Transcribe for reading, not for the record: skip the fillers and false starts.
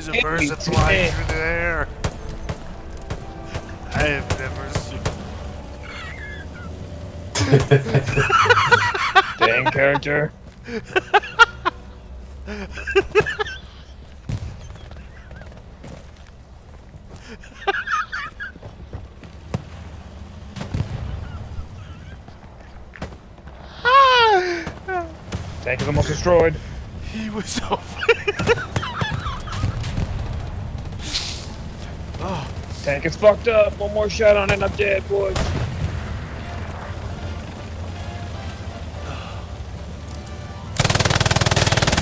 is a person flying through the air. I have never seen. Dang character. Tank is almost destroyed. He was so Tank is fucked up. One more shot on it, I'm dead, boys.